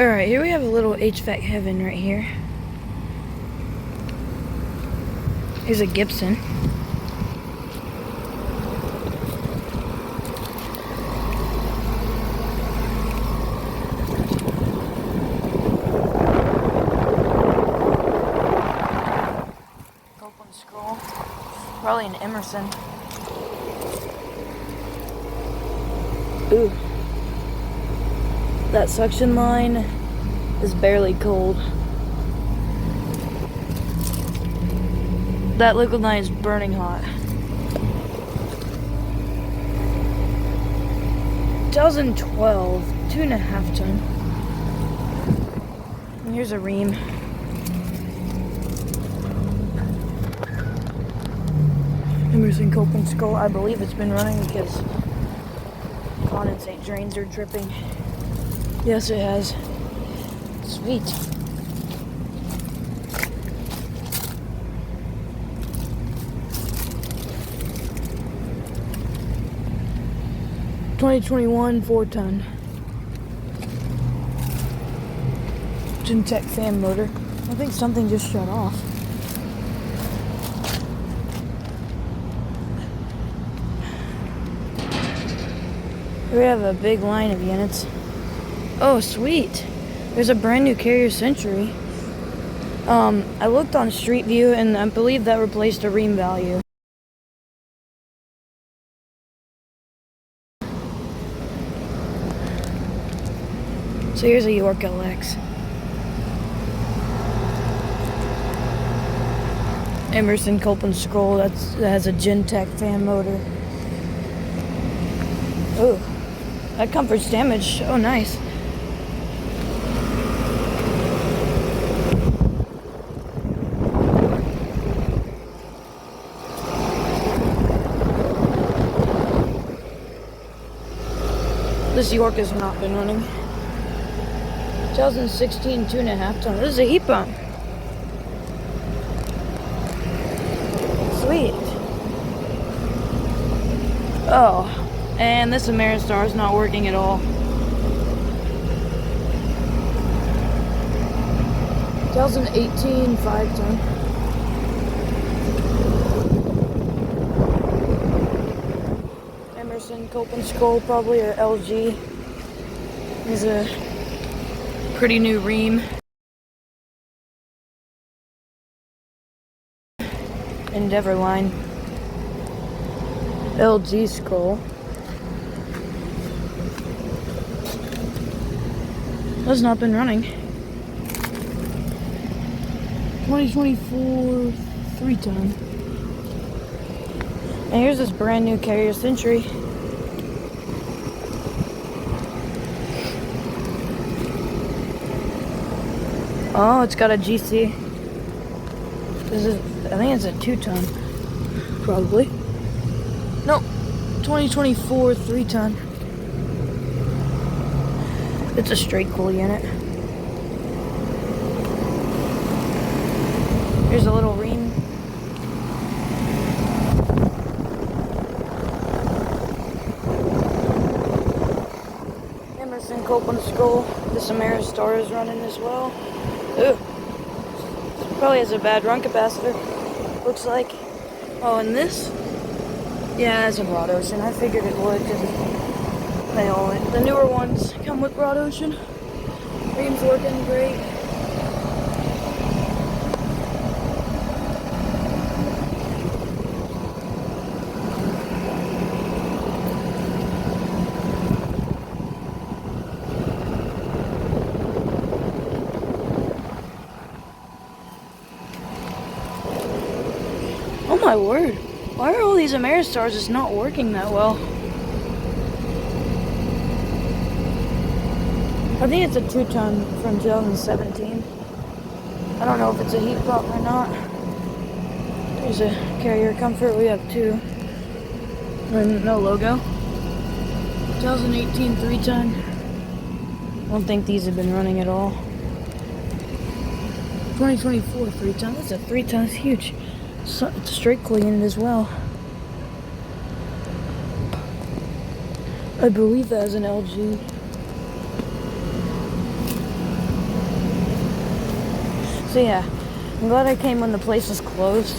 Alright, here we have a little HVAC heaven right here. Here's a Gibson. Open scroll. Probably an Emerson. Ooh. That suction line is barely cold. That liquid line is burning hot. 2012, 2.5 ton. And here's a ream. Emerson Cope and Skull. I believe it's been running because condensate drains are dripping. Yes, it has. Sweet. (2021) 4-ton. Gentech fan motor. I think something just shut off. We have a big line of units. Oh, sweet. There's a brand new Carrier Century. I looked on Street View and I believe that replaced a ream value. So here's a York LX. Emerson Cope and Scroll. That has a Gentech fan motor. Ooh, that comfort's damaged. Oh, nice. This York has not been running. 2016 2.5 ton. This is a heat pump. Sweet. Oh, and this Ameristar is not working at all. 2018 5-ton. Emerson Cope and Skull, probably, or LG. Is a pretty new ream. Endeavor line. LG scroll. Has not been running. 2024 3-ton. And here's this brand new Carrier Century. Oh, it's got a GC. This is, I think it's a 2-ton. Probably. Nope. 2024 3-ton. It's a straight cool unit. Here's a little ream. Emerson Cope and Skull. This Ameristar is running as well. Ooh. Probably has a bad run capacitor. Looks like. Oh, and this? Yeah, it's a Broad Ocean. I figured it would because they all, the newer ones come with Broad Ocean. Ream's working great. Oh my word. Why are all these Ameristars just not working that well? I think it's a 2-ton from 2017. I don't know if it's a heat pump or not. There's a Carrier Comfort. We have 2. And no logo. 2018 3-ton. I don't think these have been running at all. 2024 3-ton. That's a 3-ton. It's huge. So it's a straight cool unit as well. I believe that is an LG. So yeah, I'm glad I came when the place was closed.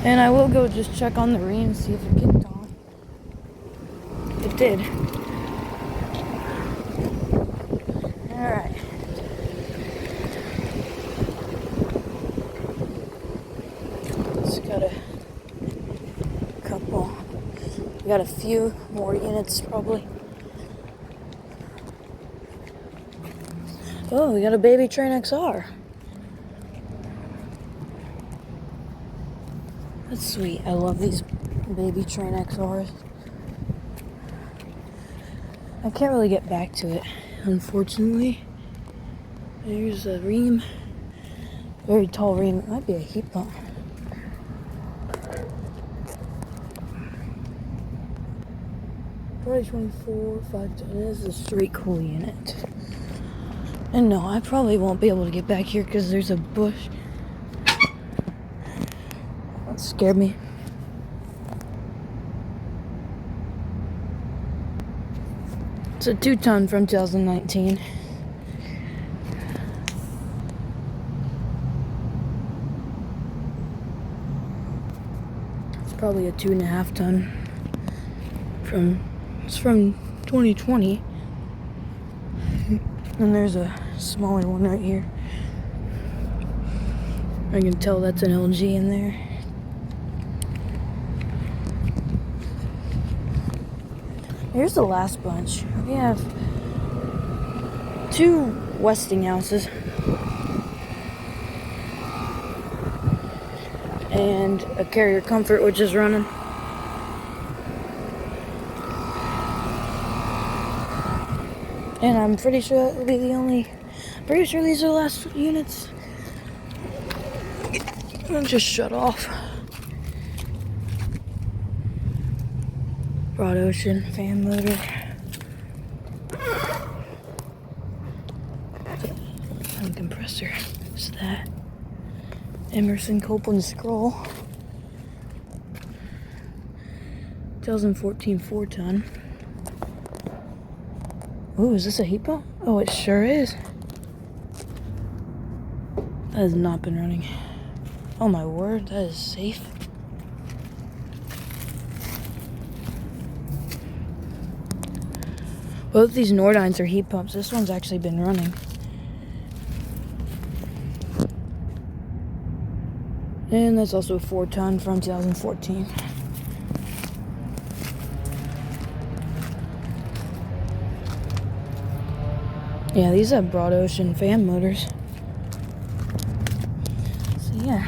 And I will go just check on the ream and see if it kicked on. It did. Alright. Just got a couple. We got a few more units probably. Oh, we got a baby Trane XR. That's sweet. I love these baby Trane XRs. I can't really get back to it, unfortunately. There's a ream. Very tall ream. It might be a heat pump. Probably 24, 5 ton. This is a straight cool unit. And no, I probably won't be able to get back here because there's a bush. That scared me. It's a 2-ton from 2019. It's probably a 2.5-ton it's from 2020. And there's a smaller one right here. I can tell that's an LG in there. Here's the last bunch. We have 2 Westinghouses and a Carrier Comfort, which is running. And I'm pretty sure that will be the only. Pretty sure these are the last units. I'll just shut off. Broad Ocean fan motor. And compressor. What's that? Emerson Copeland scroll. 2014 4-ton. Ooh, is this a heat pump? Oh, it sure is. That has not been running. Oh my word, that is safe. Both these Nordynes are heat pumps. This one's actually been running. And that's also a 4-ton from 2014. Yeah, these have Broad Ocean fan motors. So yeah.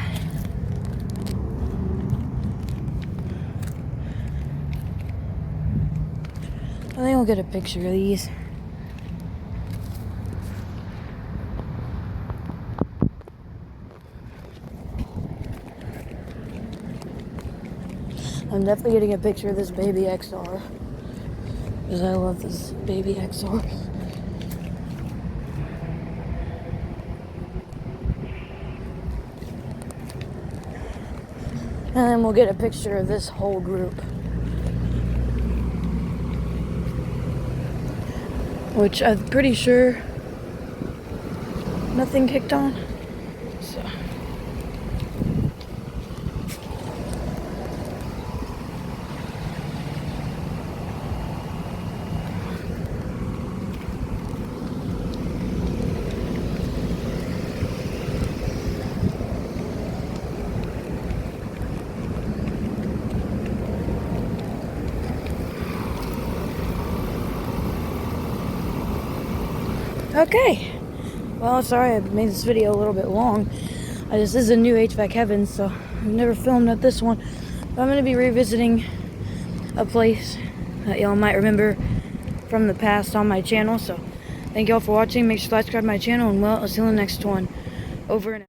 I think we'll get a picture of these. I'm definitely getting a picture of this baby XR. Because I love this baby XR. And then we'll get a picture of this whole group. Which I'm pretty sure nothing kicked on. So. Okay, well, sorry I made this video a little bit long. This is a new HVAC heaven, so I've never filmed at this one. But I'm going to be revisiting a place that y'all might remember from the past on my channel. So thank y'all for watching. Make sure to subscribe to my channel, and well, I'll see you in the next one. Over and out.